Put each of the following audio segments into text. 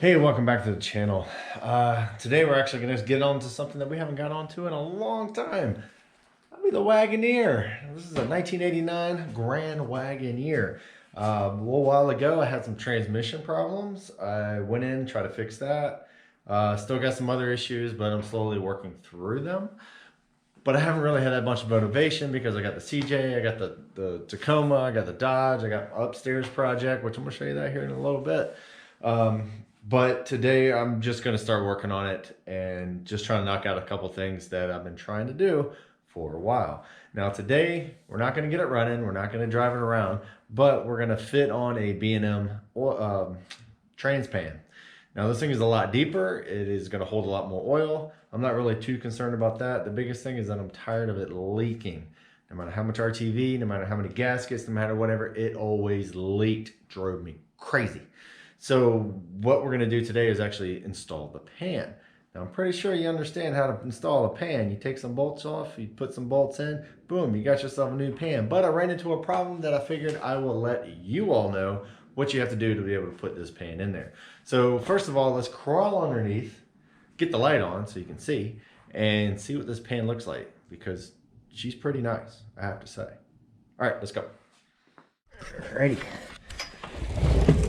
Hey, welcome back to the channel. Today we're actually going to get on to something that we haven't got onto in a long time. That'll be the Wagoneer. This is a 1989 Grand Wagoneer. A little while ago I had some transmission problems. I went in, tried to fix that. Still got some other issues, but I'm slowly working through them. But I haven't really had that much motivation because I got the CJ, I got the Tacoma, I got the Dodge, I got upstairs project, which I'm going to show you that here in a little bit. But today I'm just going to start working on it and just trying to knock out a couple things that I've been trying to do for a while. Now today, we're not going to get it running. We're not going to drive it around, but we're going to fit on a B&M Trans pan. Now this thing is a lot deeper. It is going to hold a lot more oil. I'm not really too concerned about that. The biggest thing is that I'm tired of it leaking. No matter how much RTV, no matter how many gaskets, no matter whatever, it always leaked. Drove me crazy. So what we're going to do today is actually install the pan. Now I'm pretty sure you understand how to install a pan. You take some bolts off, you put some bolts in, boom, you got yourself a new pan. But I ran into a problem that I figured I will let you all know what you have to do to be able to put this pan in there. So first of all, let's crawl underneath, get the light on so you can see, and see what this pan looks like, because she's pretty nice, I have to say. All right, let's go. Alrighty.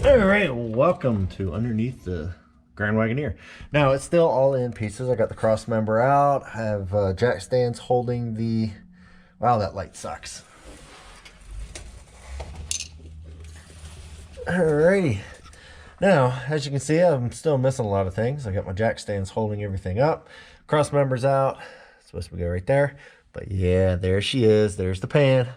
All right, welcome to underneath the Grand Wagoneer. Now it's still all in pieces. I got the cross member out. I have jack stands holding the, wow, that light sucks. Alrighty. Now, as you can see, I'm still missing a lot of things. I got my jack stands holding everything up. Cross member's out. It's supposed to go right there. But yeah, there she is. There's the pan.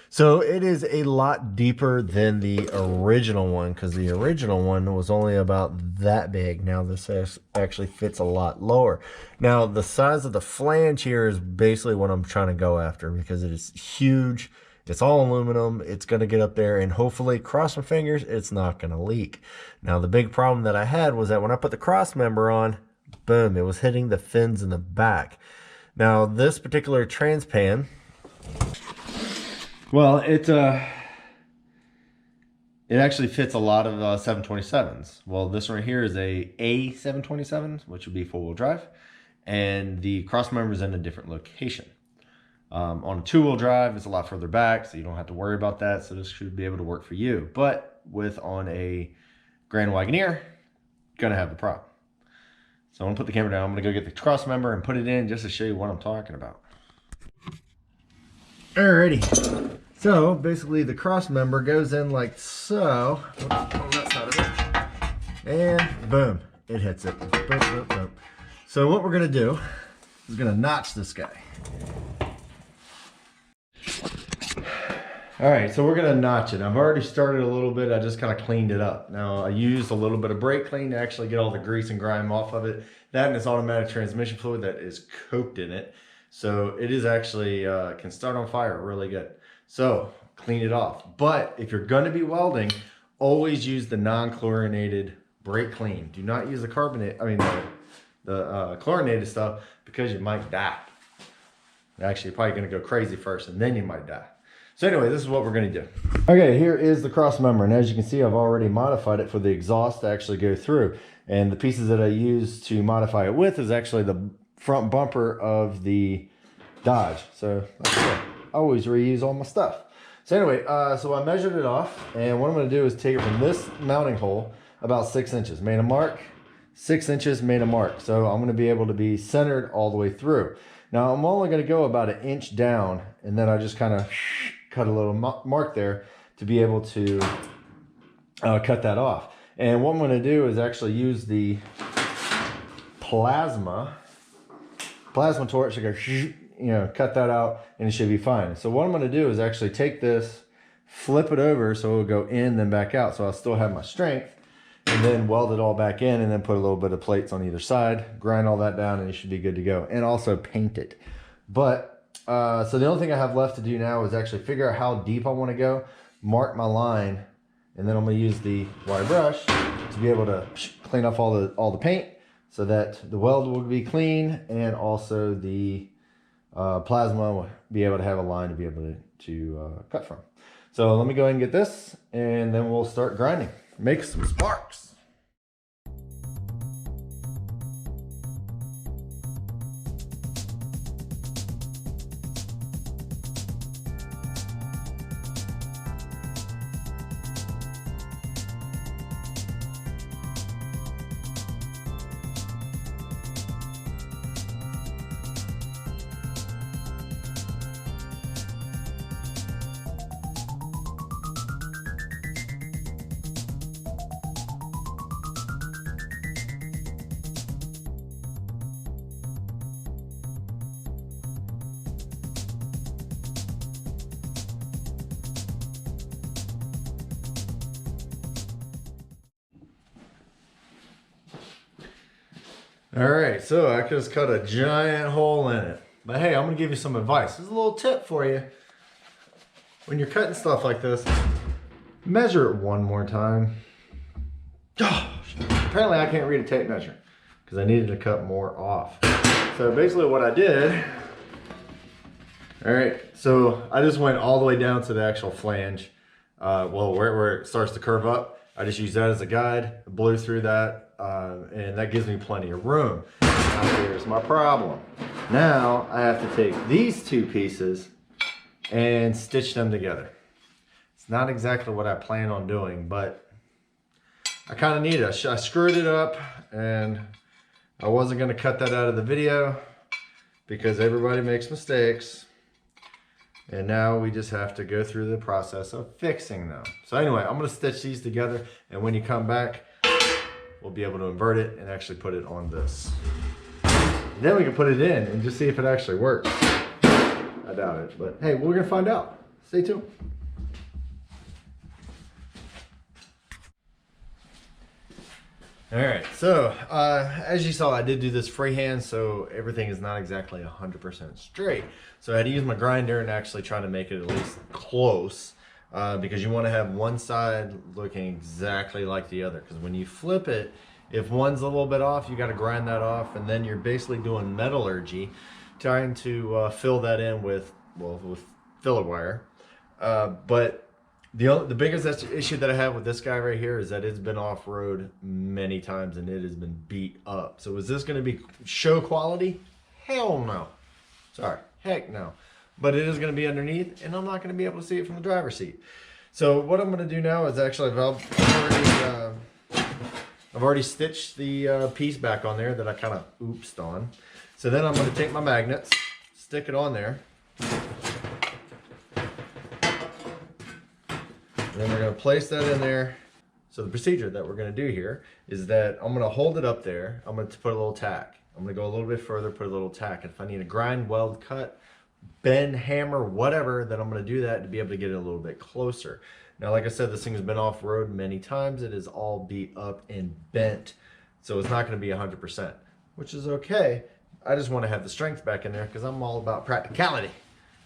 So it is a lot deeper than the original one, because the original one was only about that big. Now this actually fits a lot lower. Now the size of the flange here is basically what I'm trying to go after, because it is huge. It's all aluminum. It's going to get up there, and hopefully, cross my fingers, it's not going to leak. Now the big problem that I had was that when I put the cross member on, boom, it was hitting the fins in the back. Now this particular trans pan, well, it actually fits a lot of 727s. Well, this one right here is a 727, which would be four-wheel drive, and the cross member is in a different location. On a two-wheel drive, it's a lot further back, so you don't have to worry about that. So this should be able to work for you. But on a Grand Wagoneer, gonna have the problem. So I'm gonna put the camera down. I'm gonna go get the cross member and put it in just to show you what I'm talking about. Alrighty. So basically the cross member goes in like so. Oops, on that side of it. And boom, it hits it. Boom, boom, boom. So what we're gonna do is gonna notch this guy. Alright, so we're gonna notch it. I've already started a little bit. I just kind of cleaned it up. Now I used a little bit of brake clean to actually get all the grease and grime off of it. That and this automatic transmission fluid that is coked in it. So it is actually, can start on fire really good. So clean it off. But if you're gonna be welding, always use the non-chlorinated brake clean. Do not use the chlorinated stuff, because you might die. Actually, you're probably gonna go crazy first and then you might die. So anyway, this is what we're gonna do. Okay, here is the cross member. And as you can see, I've already modified it for the exhaust to actually go through. And the pieces that I used to modify it with is actually the front bumper of the Dodge. So like I said, I always reuse all my stuff. So anyway, so I measured it off, and what I'm going to do is take it from this mounting hole about 6 inches. Made a mark, 6 inches, made a mark. So I'm going to be able to be centered all the way through. Now I'm only going to go about 1 inch down, and then I just kind of cut a little mark there to be able to cut that off. And what I'm going to do is actually use the plasma torch to go, cut that out, and it should be fine. So what I'm going to do is actually take this, flip it over so it'll go in, then back out, so I'll still have my strength, and then weld it all back in, and then put a little bit of plates on either side, grind all that down, and it should be good to go. And also paint it. But so the only thing I have left to do now is actually figure out how deep I want to go, mark my line, and then I'm going to use the wire brush to be able to clean off all the paint, so that the weld will be clean, and also the plasma will be able to have a line to be able to cut from. So let me go ahead and get this, and then we'll start grinding. Make some sparks. All right, so I just cut a giant hole in it. But hey, I'm gonna give you some advice. This is a little tip for you. When you're cutting stuff like this, measure it one more time. Oh, apparently I can't read a tape measure because I needed to cut more off. So basically what I did, all right, so I just went all the way down to the actual flange. Well, where it starts to curve up. I just use that as a guide, blew through that, and that gives me plenty of room. Now here's my problem. Now I have to take these two pieces and stitch them together. It's not exactly what I plan on doing, but I kind of need it. I screwed it up, and I wasn't going to cut that out of the video because everybody makes mistakes. And now we just have to go through the process of fixing them. So anyway, I'm going to stitch these together, and when you come back, we'll be able to invert it and actually put it on this. And then we can put it in and just see if it actually works. I doubt it, but hey, we're going to find out. Stay tuned. All right, so as you saw, I did do this freehand, so everything is not exactly 100% straight. So I had to use my grinder and actually try to make it at least close, because you want to have one side looking exactly like the other. Because when you flip it, if one's a little bit off, you got to grind that off, and then you're basically doing metallurgy, trying to fill that in with filler wire. But the biggest issue that I have with this guy right here is that it's been off-road many times and it has been beat up. So is this going to be show quality? Hell no. Sorry, heck no. But it is going to be underneath, and I'm not going to be able to see it from the driver's seat. So what I'm going to do now is actually I've already stitched the piece back on there that I kind of oopsed on. So then I'm going to take my magnets, stick it on there. And then we're going to place that in there. So the procedure that we're going to do here is that I'm going to hold it up there. I'm going to put a little tack. I'm going to go a little bit further, put a little tack. And if I need a grind, weld, cut, bend, hammer, whatever, then I'm going to do that to be able to get it a little bit closer. Now, like I said, this thing has been off-road many times. It is all beat up and bent. So it's not going to be 100%, which is okay. I just want to have the strength back in there because I'm all about practicality,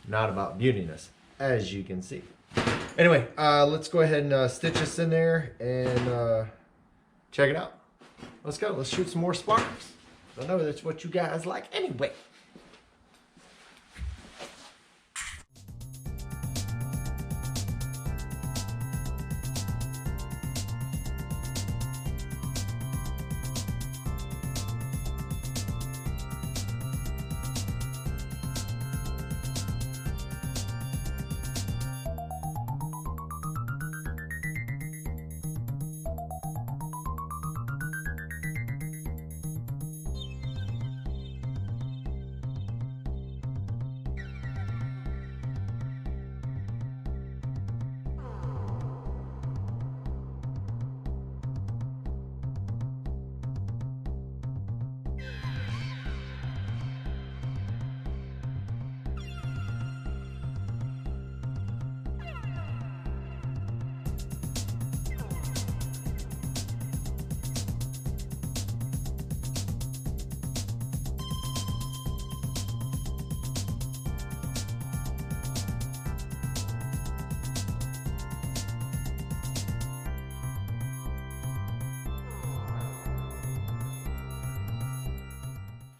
not about beautiness, as you can see. Anyway, let's go ahead and stitch this in there and check it out. Let's go. Let's shoot some more sparks. I know that's what you guys like anyway.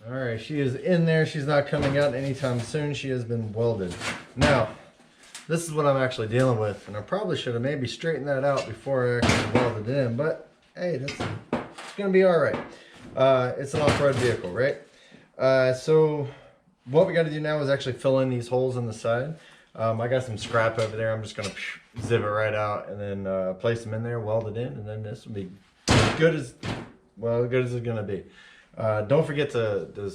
All right, she is in there. She's not coming out anytime soon. She has been welded. Now, this is what I'm actually dealing with, and I probably should have maybe straightened that out before I actually welded it in, but hey, it's gonna be all right. It's an off-road vehicle, right? So what we got to do now is actually fill in these holes in the side. I got some scrap over there. I'm just gonna zip it right out and then place them in there, weld it in, and then this will be good as it's gonna be. Don't forget to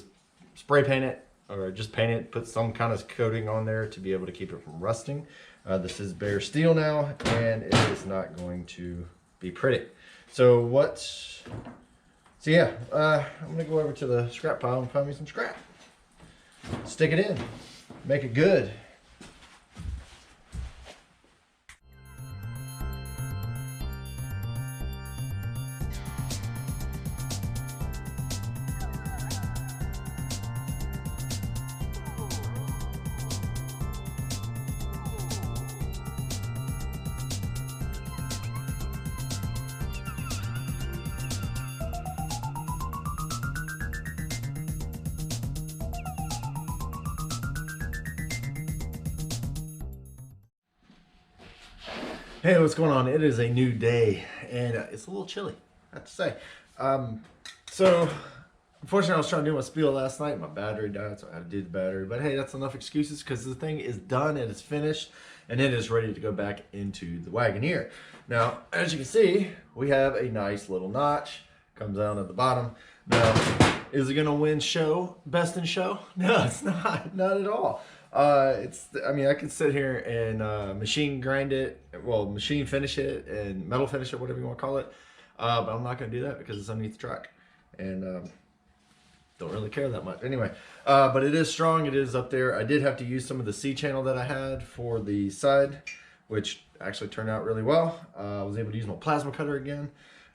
spray paint it or just paint it, put some kind of coating on there to be able to keep it from rusting. This is bare steel now, and it is not going to be pretty. So yeah, I'm gonna go over to the scrap pile and find me some scrap. Stick it in, make it good. Hey, what's going on? It is a new day, and it's a little chilly, I have to say. So, unfortunately, I was trying to do my spiel last night. My battery died, so I had to do the battery. But hey, that's enough excuses because the thing is done, it is finished, and it is ready to go back into the Wagoneer. Now, as you can see, we have a nice little notch. Comes down at the bottom. Now, is it going to win best in show? No, it's not. Not at all. I mean, I could sit here and machine finish it and metal finish it, whatever you want to call it. But I'm not going to do that because it's underneath the truck, and don't really care that much. Anyway, but it is strong. It is up there. I did have to use some of the C channel that I had for the side, which actually turned out really well. I was able to use my plasma cutter again,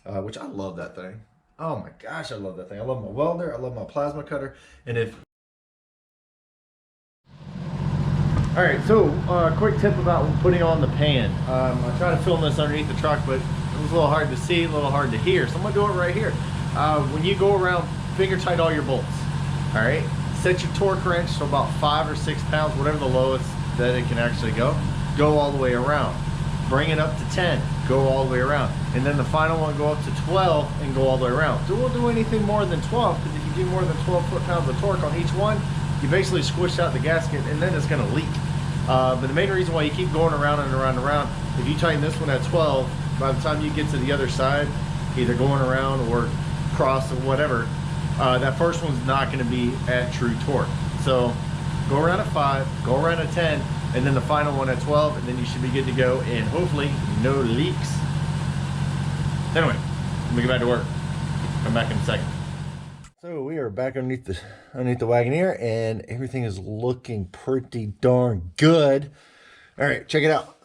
which I love that thing. Oh my gosh, I love that thing. I love my welder. I love my plasma cutter. And if All right, so quick tip about putting on the pan. I tried to film this underneath the truck, but it was a little hard to see, a little hard to hear. So I'm gonna do it right here. When you go around, finger tight all your bolts. All right, set your torque wrench to about 5 or 6 pounds, whatever the lowest that it can actually go. Go all the way around. Bring it up to 10, go all the way around. And then the final one, go up to 12 and go all the way around. Don't do anything more than 12, because if you do more than 12 foot-pounds of torque on each one, you basically squish out the gasket and then it's gonna leak. But the main reason why you keep going around and around and around, if you tighten this one at 12, by the time you get to the other side, either going around or cross or whatever, that first one's not gonna be at true torque. So go around at 5, go around at 10, and then the final one at 12, and then you should be good to go, and hopefully no leaks. Anyway, let me get back to work. Come back in a second. So we are back underneath the Wagoneer, and everything is looking pretty darn good. All right, check it out.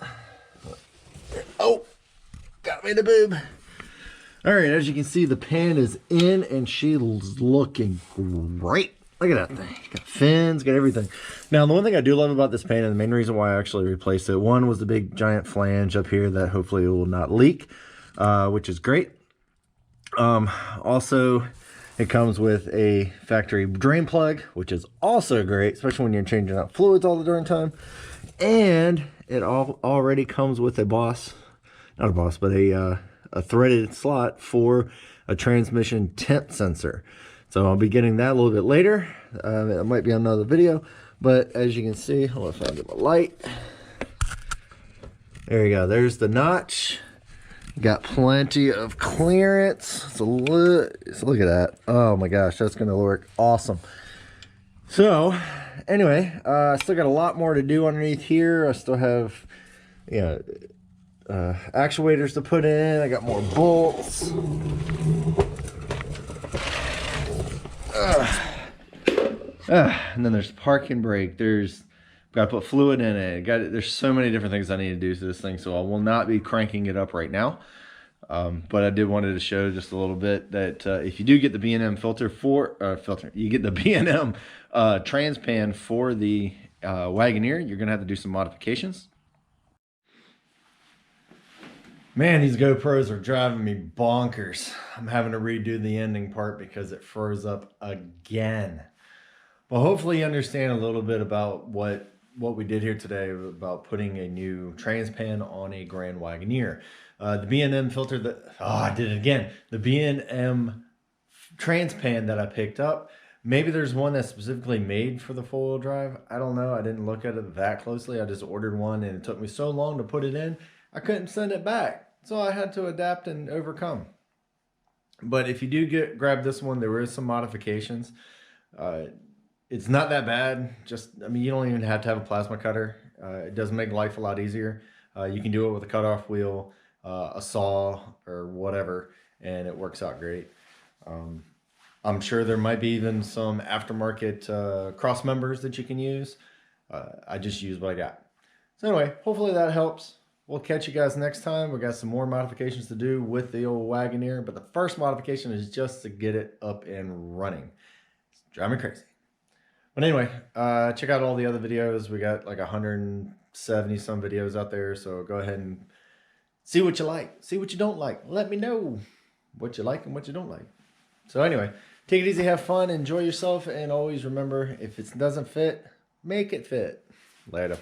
Oh, got me in the boob. All right, as you can see, the pan is in, and she's looking great. Look at that thing. Got fins, got everything. Now, the one thing I do love about this pan, and the main reason why I actually replaced it, one was the big giant flange up here that hopefully will not leak, which is great. Also, it comes with a factory drain plug, which is also great, especially when you're changing out fluids all the darn time. And it already comes with a threaded slot for a transmission temp sensor. So I'll be getting that a little bit later. It might be on another video, but as you can see, hold on, if I can get my light. There you go. There's the notch. Got plenty of clearance. So look at that. Oh my gosh, that's gonna work awesome. So anyway, I still got a lot more to do underneath here. I still have actuators to put in. I got more bolts. And then there's parking brake. Got to put fluid in it. There's so many different things I need to do to this thing, so I will not be cranking it up right now. But I did wanted to show just a little bit that if you do get the B&M you get the B&M Trans pan for the Wagoneer, you're gonna have to do some modifications. Man, these GoPros are driving me bonkers. I'm having to redo the ending part because it froze up again. Well, hopefully you understand a little bit about what we did here today about putting a new trans pan on a Grand Wagoneer. The B&M filter I did it again. The B&M trans pan that I picked up, maybe there's one that's specifically made for the four-wheel drive. I don't know. I didn't look at it that closely. I just ordered one, and it took me so long to put it in, I couldn't send it back. So I had to adapt and overcome. But if you do grab this one, there is some modifications. It's not that bad. I mean, you don't even have to have a plasma cutter. It does make life a lot easier. You can do it with a cutoff wheel, a saw, or whatever, and it works out great. I'm sure there might be even some aftermarket cross members that you can use. I just use what I got. So anyway, hopefully that helps. We'll catch you guys next time. We got some more modifications to do with the old Wagoneer, but the first modification is just to get it up and running. It's driving me crazy. But anyway, check out all the other videos. We got like 170 some videos out there, so go ahead and see what you like, see what you don't like. Let me know what you like and what you don't like. So anyway, take it easy, have fun, enjoy yourself, and always remember, if it doesn't fit, make it fit. Later.